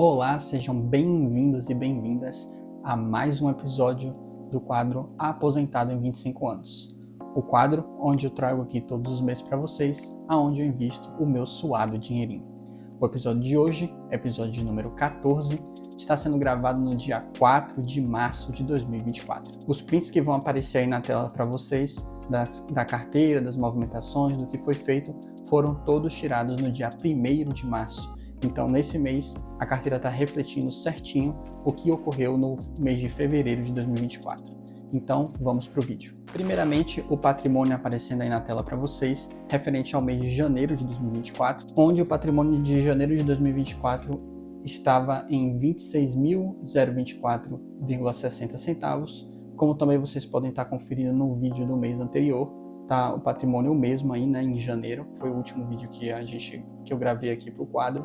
Olá, sejam bem-vindos e bem-vindas a mais um episódio do quadro Aposentado em 25 anos. O quadro onde eu trago aqui todos os meses para vocês, aonde eu invisto o meu suado dinheirinho. O episódio de hoje, episódio de número 14, está sendo gravado no dia 4 de março de 2024. Os prints que vão aparecer aí na tela para vocês, da carteira, das movimentações, do que foi feito, foram todos tirados no dia 1º de março. Então, nesse mês, a carteira está refletindo certinho o que ocorreu no mês de fevereiro de 2024. Então, vamos para o vídeo. Primeiramente, o patrimônio aparecendo aí na tela para vocês, referente ao mês de janeiro de 2024, onde o patrimônio de janeiro de 2024 estava em R$ 26.024,60 centavos, como também vocês podem estar conferindo no vídeo do mês anterior. Tá, o patrimônio é o mesmo aí, né, em janeiro, foi o último vídeo que eu gravei aqui para o quadro.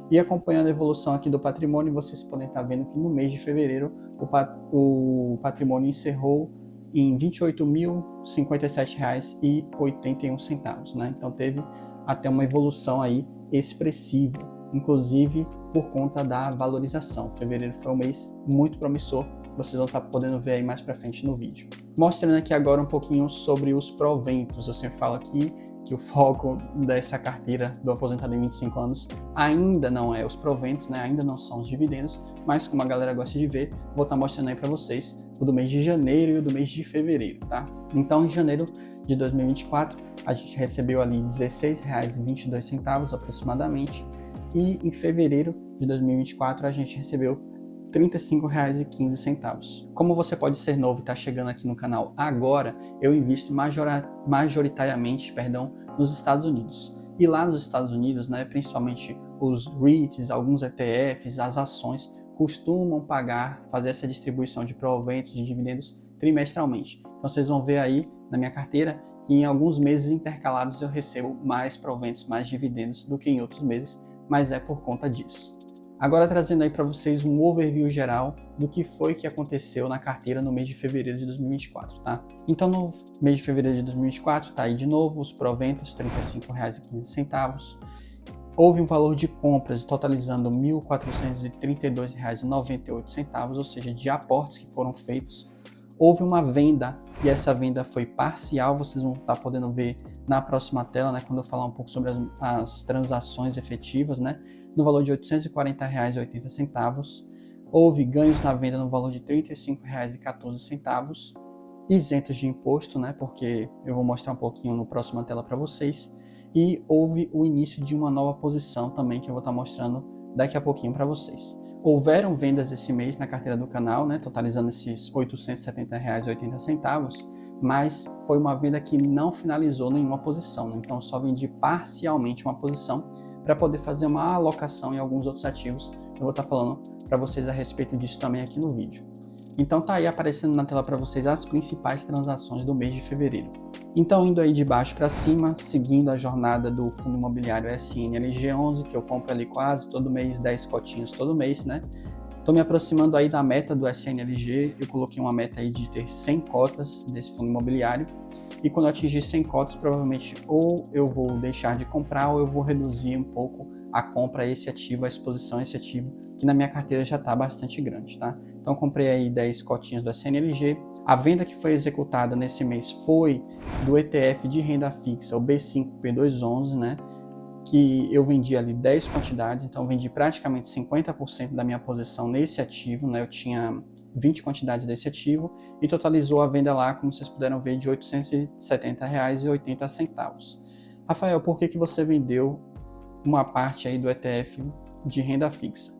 E acompanhando a evolução aqui do patrimônio, vocês podem estar vendo que no mês de fevereiro o patrimônio encerrou em R$ 28.057,81, né? Então teve até uma evolução aí expressiva, inclusive por conta da valorização. Fevereiro foi um mês muito promissor, vocês vão estar podendo ver aí mais para frente no vídeo. Mostrando aqui agora um pouquinho sobre os proventos. Eu sempre falo aqui que o foco dessa carteira do aposentado em 25 anos ainda não é os proventos, né? Ainda não são os dividendos, mas como a galera gosta de ver, vou estar mostrando aí para vocês o do mês de janeiro e o do mês de fevereiro, tá? Então, em janeiro de 2024, a gente recebeu ali R$ 16,22 aproximadamente, e em fevereiro de 2024 a gente recebeu R$ 35,15. Como você pode ser novo e está chegando aqui no canal agora, eu invisto majoritariamente, nos Estados Unidos. E lá nos Estados Unidos, né, principalmente os REITs, alguns ETFs, as ações, costumam fazer essa distribuição de proventos, de dividendos trimestralmente. Então vocês vão ver aí na minha carteira que em alguns meses intercalados eu recebo mais proventos, mais dividendos do que em outros meses, mas é por conta disso. Agora trazendo aí para vocês um overview geral do que foi que aconteceu na carteira no mês de fevereiro de 2024, tá? Então no mês de fevereiro de 2024, tá aí de novo os proventos, R$ 35,15. Houve um valor de compras totalizando R$ 1.432,98, ou seja, de aportes que foram feitos. Houve uma venda, e essa venda foi parcial, vocês vão estar podendo ver na próxima tela, né, quando eu falar um pouco sobre as transações efetivas, né, no valor de R$ 840,80. Houve ganhos na venda no valor de R$ 35,14, isentos de imposto, né, porque eu vou mostrar um pouquinho no próxima tela para vocês. E houve o início de uma nova posição também, que eu vou estar mostrando daqui a pouquinho para vocês. Houveram vendas esse mês na carteira do canal, né, totalizando esses R$ 870,80, mas foi uma venda que não finalizou nenhuma posição, né? Então só vendi parcialmente uma posição para poder fazer uma alocação em alguns outros ativos. Eu vou estar falando para vocês a respeito disso também aqui no vídeo. Então tá aí aparecendo na tela para vocês as principais transações do mês de fevereiro. Então, indo aí de baixo para cima, seguindo a jornada do fundo imobiliário SNLG11, que eu compro ali quase todo mês, 10 cotinhos todo mês, né? Tô me aproximando aí da meta do SNLG, eu coloquei uma meta aí de ter 100 cotas desse fundo imobiliário, e quando eu atingir 100 cotas, provavelmente ou eu vou deixar de comprar ou eu vou reduzir um pouco a compra a esse ativo, a exposição a esse ativo, que na minha carteira já está bastante grande, tá? Então comprei aí 10 cotinhas do SNLG. A venda que foi executada nesse mês foi do ETF de renda fixa, o B5P211, né? Que eu vendi ali 10 quantidades, então vendi praticamente 50% da minha posição nesse ativo, né? Eu tinha 20 quantidades desse ativo e totalizou a venda lá, como vocês puderam ver, de R$ 870,80. Rafael, por que você vendeu uma parte aí do ETF de renda fixa?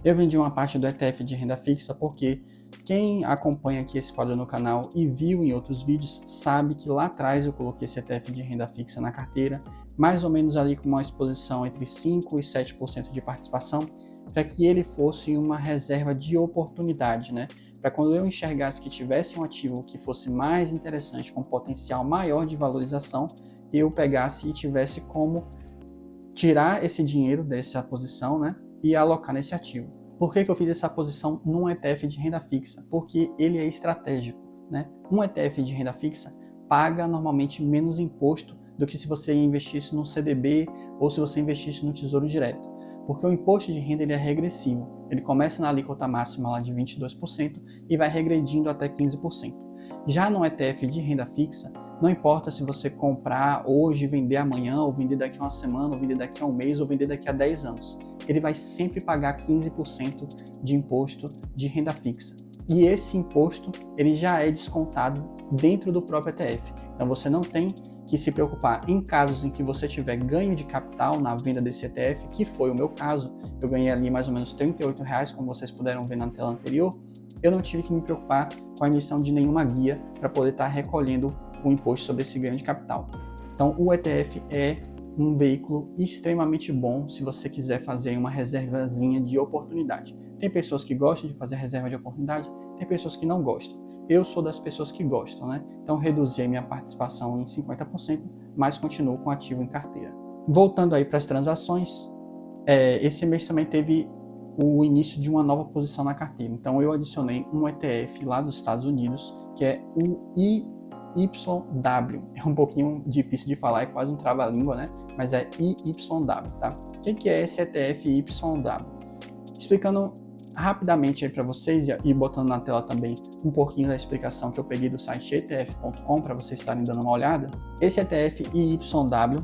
Eu vendi uma parte do ETF de renda fixa porque quem acompanha aqui esse quadro no canal e viu em outros vídeos sabe que lá atrás eu coloquei esse ETF de renda fixa na carteira, mais ou menos ali com uma exposição entre 5% e 7% de participação, para que ele fosse uma reserva de oportunidade, né? Para quando eu enxergasse que tivesse um ativo que fosse mais interessante, com potencial maior de valorização, eu pegasse e tivesse como tirar esse dinheiro dessa posição, né, e alocar nesse ativo. Por que eu fiz essa posição num ETF de renda fixa? Porque ele é estratégico, né? Um ETF de renda fixa paga normalmente menos imposto do que se você investisse no CDB ou se você investisse no Tesouro Direto. Porque o imposto de renda ele é regressivo. Ele começa na alíquota máxima lá de 22% e vai regredindo até 15%. Já no ETF de renda fixa, não importa se você comprar hoje, vender amanhã, ou vender daqui a uma semana, ou vender daqui a um mês, ou vender daqui a 10 anos. Ele vai sempre pagar 15% de imposto de renda fixa. E esse imposto ele já é descontado dentro do próprio ETF. Então você não tem que se preocupar em casos em que você tiver ganho de capital na venda desse ETF, que foi o meu caso. Eu ganhei ali mais ou menos R$38, como vocês puderam ver na tela anterior. Eu não tive que me preocupar com a emissão de nenhuma guia para poder estar recolhendo o imposto sobre esse ganho de capital. Então o ETF é um veículo extremamente bom se você quiser fazer uma reservazinha de oportunidade. Tem pessoas que gostam de fazer reserva de oportunidade, tem pessoas que não gostam. Eu sou das pessoas que gostam, né? Então reduzi a minha participação em 50%, mas continuo com ativo em carteira. Voltando aí para as transações, esse mês também teve o início de uma nova posição na carteira. Então eu adicionei um ETF lá dos Estados Unidos, que é o IYW. É um pouquinho difícil de falar, é quase um trava-língua, né? Mas é IYW, tá? O que é esse ETF IYW? Explicando rapidamente aí para vocês e botando na tela também um pouquinho da explicação que eu peguei do site etf.com para vocês estarem dando uma olhada. Esse ETF IYW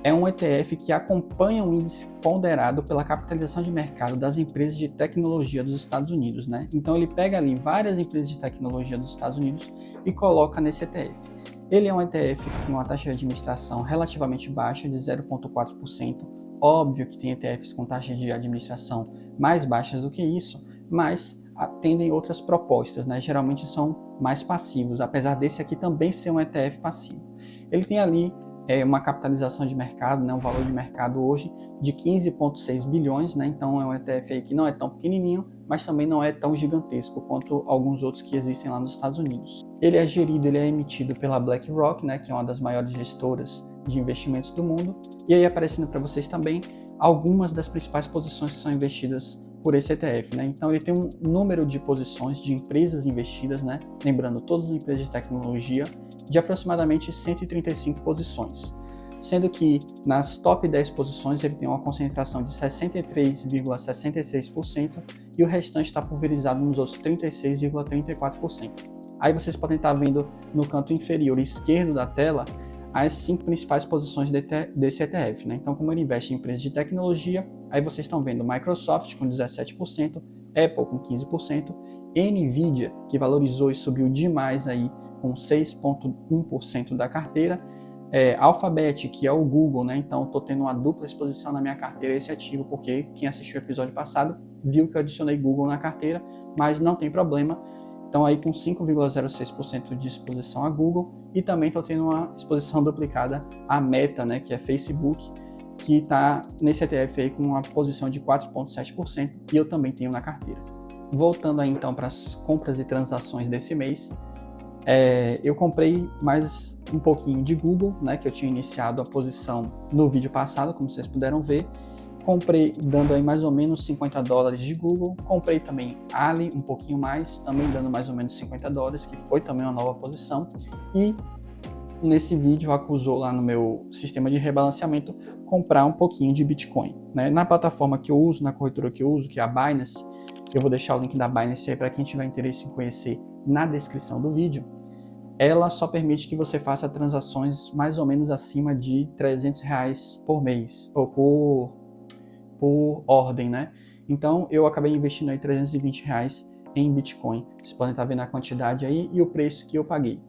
é um ETF que acompanha um índice ponderado pela capitalização de mercado das empresas de tecnologia dos Estados Unidos, né? Então ele pega ali várias empresas de tecnologia dos Estados Unidos e coloca nesse ETF. Ele é um ETF que tem uma taxa de administração relativamente baixa, de 0,4%. Óbvio que tem ETFs com taxas de administração mais baixas do que isso, mas atendem outras propostas, né? Geralmente são mais passivos, apesar desse aqui também ser um ETF passivo. Ele tem ali uma capitalização de mercado, né? Um valor de mercado hoje de 15,6 bilhões, né? Então é um ETF aí que não é tão pequenininho, mas também não é tão gigantesco quanto alguns outros que existem lá nos Estados Unidos. Ele é emitido pela BlackRock, né? Que é uma das maiores gestoras de investimentos do mundo, e aí aparecendo para vocês também algumas das principais posições que são investidas por esse ETF, né? Então ele tem um número de posições de empresas investidas, né? Lembrando, todas as empresas de tecnologia, de aproximadamente 135 posições, sendo que nas top 10 posições ele tem uma concentração de 63,66% e o restante está pulverizado nos outros 36,34%. Aí vocês podem estar vendo no canto inferior esquerdo da tela as 5 principais posições desse ETF, né? Então, como ele investe em empresas de tecnologia, aí vocês estão vendo Microsoft com 17%, Apple com 15%, Nvidia, que valorizou e subiu demais aí com 6,1% da carteira, Alphabet, que é o Google, né? Então, estou tendo uma dupla exposição na minha carteira esse ativo, porque quem assistiu o episódio passado viu que eu adicionei Google na carteira, mas não tem problema. Então aí com 5,06% de exposição a Google, e também estou tendo uma exposição duplicada à Meta, né, que é Facebook, que está nesse ETF aí com uma posição de 4,7%, e eu também tenho na carteira. Voltando aí então para as compras e transações desse mês, eu comprei mais um pouquinho de Google, né, que eu tinha iniciado a posição no vídeo passado, como vocês puderam ver. Comprei dando aí mais ou menos $50 de Google. Comprei também Ali, um pouquinho mais, também dando mais ou menos $50, que foi também uma nova posição. E nesse vídeo acusou lá no meu sistema de rebalanceamento comprar um pouquinho de Bitcoin, né? Na plataforma que eu uso, na corretora que eu uso, que é a Binance, eu vou deixar o link da Binance aí para quem tiver interesse em conhecer na descrição do vídeo. Ela só permite que você faça transações mais ou menos acima de R$300 por mês, ou por ordem, né? Então eu acabei investindo aí R$320 em Bitcoin. Vocês podem estar vendo a quantidade aí e o preço que eu paguei.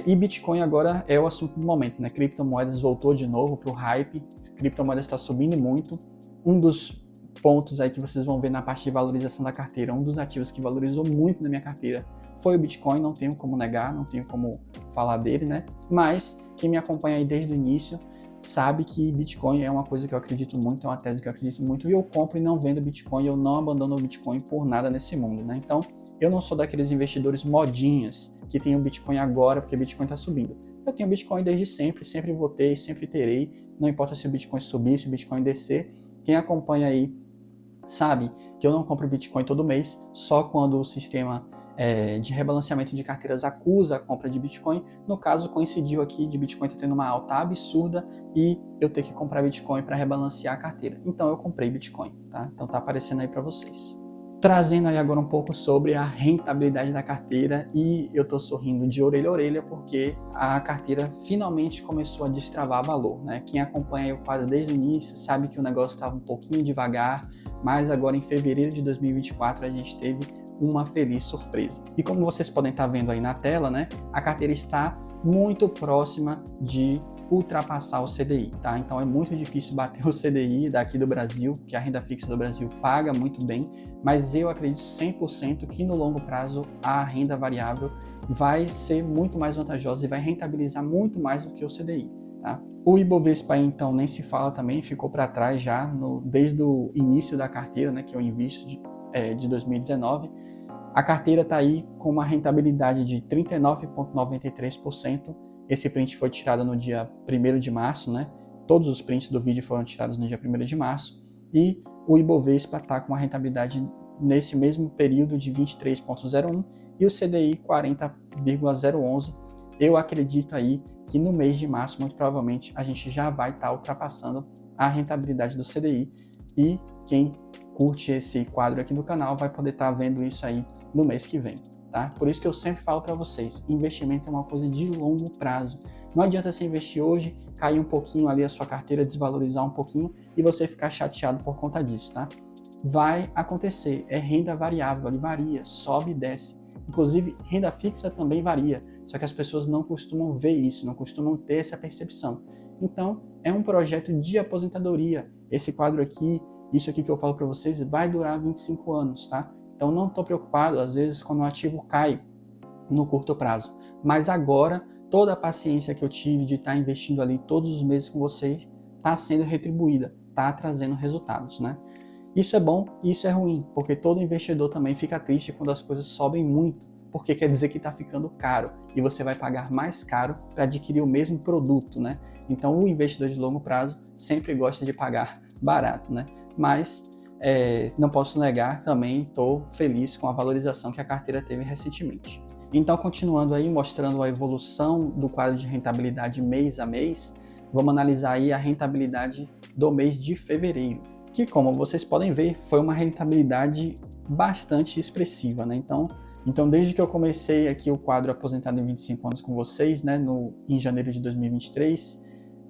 E Bitcoin agora é o assunto do momento, né? Criptomoedas voltou de novo para o hype, criptomoedas está subindo muito. Um dos pontos aí que vocês vão ver na parte de valorização da carteira, um dos ativos que valorizou muito na minha carteira foi o Bitcoin, não tenho como negar, não tenho como falar dele, né? Mas quem me acompanha aí desde o início sabe que Bitcoin é uma coisa que eu acredito muito, é uma tese que eu acredito muito, e eu compro e não vendo Bitcoin, eu não abandono o Bitcoin por nada nesse mundo, né? Então, eu não sou daqueles investidores modinhas que tem o Bitcoin agora porque o Bitcoin está subindo. Eu tenho Bitcoin desde sempre, sempre votei, sempre terei, não importa se o Bitcoin subir, se o Bitcoin descer. Quem acompanha aí sabe que eu não compro Bitcoin todo mês, só quando o sistema de rebalanceamento de carteiras acusa a compra de Bitcoin. No caso, coincidiu aqui de Bitcoin ter tendo uma alta absurda e eu ter que comprar Bitcoin para rebalancear a carteira. Então eu comprei Bitcoin, tá? Então tá aparecendo aí para vocês. Trazendo aí agora um pouco sobre a rentabilidade da carteira, e eu tô sorrindo de orelha a orelha porque a carteira finalmente começou a destravar valor, né? Quem acompanha o quadro desde o início sabe que o negócio estava um pouquinho devagar, mas agora em fevereiro de 2024 a gente teve uma feliz surpresa. E como vocês podem estar vendo aí na tela, né? A carteira está muito próxima de ultrapassar o CDI, tá? Então é muito difícil bater o CDI daqui do Brasil, que a renda fixa do Brasil paga muito bem, mas eu acredito 100% que no longo prazo a renda variável vai ser muito mais vantajosa e vai rentabilizar muito mais do que o CDI, tá? O Ibovespa então nem se fala também, ficou para trás já desde o início da carteira, né, que eu invisto de 2019. A carteira está aí com uma rentabilidade de 39,93%. Esse print foi tirado no dia 1º de março, né? Todos os prints do vídeo foram tirados no dia 1º de março. E o Ibovespa está com uma rentabilidade nesse mesmo período de 23,01 e o CDI 40,011. Eu acredito aí que no mês de março, muito provavelmente, a gente já vai estar ultrapassando a rentabilidade do CDI. E quem curte esse quadro aqui do canal vai poder estar vendo isso aí no mês que vem, tá? Por isso que eu sempre falo para vocês, investimento é uma coisa de longo prazo. Não adianta você investir hoje, cair um pouquinho ali a sua carteira, desvalorizar um pouquinho e você ficar chateado por conta disso, tá? Vai acontecer, é renda variável, ele varia, sobe e desce. Inclusive, renda fixa também varia, só que as pessoas não costumam ver isso, não costumam ter essa percepção. Então, é um projeto de aposentadoria. Esse quadro aqui, isso aqui que eu falo para vocês, vai durar 25 anos, tá? Então não estou preocupado, às vezes, quando o ativo cai no curto prazo. Mas agora, toda a paciência que eu tive de estar investindo ali todos os meses com vocês está sendo retribuída, está trazendo resultados, né? Isso é bom e isso é ruim, porque todo investidor também fica triste quando as coisas sobem muito, porque quer dizer que está ficando caro e você vai pagar mais caro para adquirir o mesmo produto, né? Então o investidor de longo prazo sempre gosta de pagar barato, né? Mas não posso negar, também estou feliz com a valorização que a carteira teve recentemente. Então, continuando aí, mostrando a evolução do quadro de rentabilidade mês a mês, vamos analisar aí a rentabilidade do mês de fevereiro, que, como vocês podem ver, foi uma rentabilidade bastante expressiva, né? Então, desde que eu comecei aqui o quadro Aposentado em 25 anos com vocês, né, em janeiro de 2023,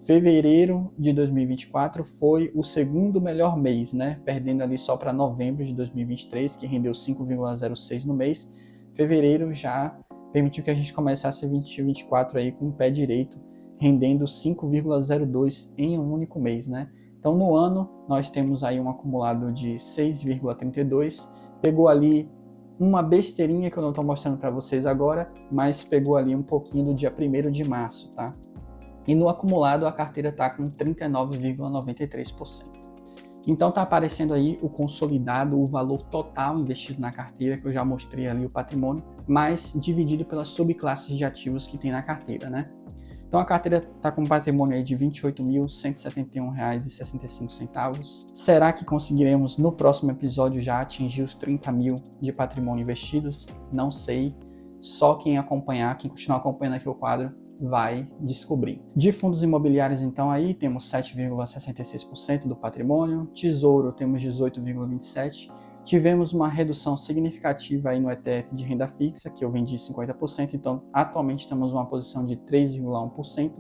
fevereiro de 2024 foi o segundo melhor mês, né? Perdendo ali só para novembro de 2023, que rendeu 5,06 no mês. Fevereiro já permitiu que a gente começasse 2024 aí com o pé direito, rendendo 5,02 em um único mês, né? Então no ano nós temos aí um acumulado de 6,32, pegou ali uma besteirinha que eu não estou mostrando para vocês agora, mas pegou ali um pouquinho do dia 1º de março, tá? E no acumulado a carteira está com 39,93%. Então está aparecendo aí o consolidado, o valor total investido na carteira, que eu já mostrei ali o patrimônio, mas dividido pelas subclasses de ativos que tem na carteira, né? Então a carteira está com um patrimônio aí de R$ 28.171,65. Será que conseguiremos no próximo episódio já atingir os 30 mil de patrimônio investidos? Não sei, só quem acompanhar, quem continuar acompanhando aqui o quadro, vai descobrir. De fundos imobiliários, então, aí temos 7,66% do patrimônio, tesouro temos 18,27%, tivemos uma redução significativa aí no ETF de renda fixa, que eu vendi 50%, então atualmente temos uma posição de 3,1%,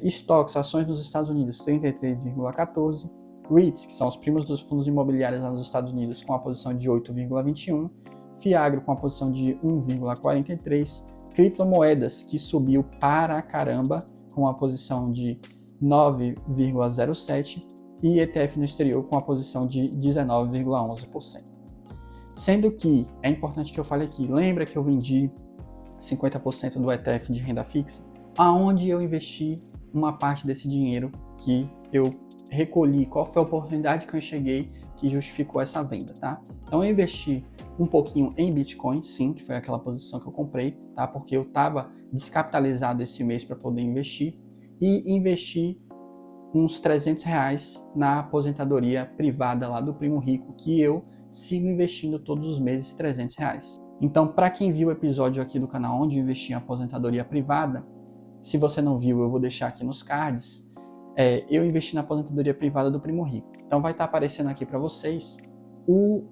estoques, ações nos Estados Unidos, 33,14%, REITs, que são os primos dos fundos imobiliários lá nos Estados Unidos, com a posição de 8,21%, Fiagro com a posição de 1,43%, criptomoedas, que subiu para caramba, com a posição de 9,07%, e ETF no exterior com a posição de 19,11%. Sendo que, é importante que eu fale aqui, lembra que eu vendi 50% do ETF de renda fixa? Aonde eu investi uma parte desse dinheiro que eu recolhi? Qual foi a oportunidade que eu enxerguei que justificou essa venda, tá? Então eu investi um pouquinho em Bitcoin, sim, que foi aquela posição que eu comprei, tá? Porque eu estava descapitalizado esse mês para poder investir, e investi uns R$300 na aposentadoria privada lá do Primo Rico, que eu sigo investindo todos os meses R$300. Então, para quem viu o episódio aqui do canal onde eu investi em aposentadoria privada, se você não viu, eu vou deixar aqui nos cards, eu investi na aposentadoria privada do Primo Rico. Então vai estar aparecendo aqui para vocês o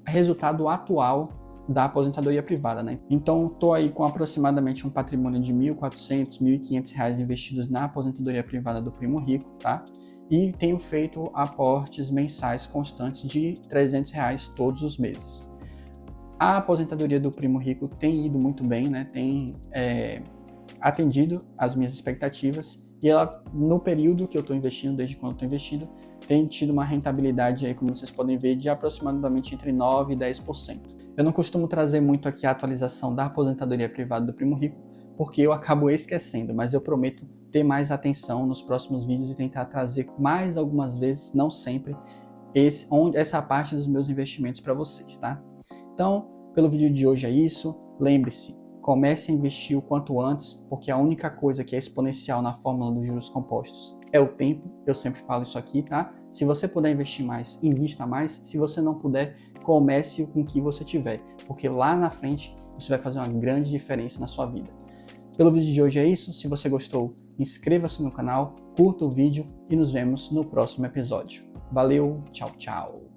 resultado atual da aposentadoria privada, né? Então estou aí com aproximadamente um patrimônio de R$ 1.400, R$ 1.500 investidos na aposentadoria privada do Primo Rico, tá? E tenho feito aportes mensais constantes de R$ 300 todos os meses. A aposentadoria do Primo Rico tem ido muito bem, né? Tem atendido as minhas expectativas e ela, no período que eu estou investindo, desde quando eu estou investindo, tem tido uma rentabilidade aí, como vocês podem ver, de aproximadamente entre 9% e 10%. Eu não costumo trazer muito aqui a atualização da aposentadoria privada do Primo Rico, porque eu acabo esquecendo, mas eu prometo ter mais atenção nos próximos vídeos e tentar trazer mais algumas vezes, não sempre, essa parte dos meus investimentos para vocês, tá? Então, pelo vídeo de hoje é isso. Lembre-se, comece a investir o quanto antes, porque a única coisa que é exponencial na fórmula dos juros compostos é o tempo. Eu sempre falo isso aqui, tá? Se você puder investir mais, invista mais. Se você não puder, comece com o que você tiver, porque lá na frente isso vai fazer uma grande diferença na sua vida. Pelo vídeo de hoje é isso. Se você gostou, inscreva-se no canal, curta o vídeo e nos vemos no próximo episódio. Valeu, tchau, tchau!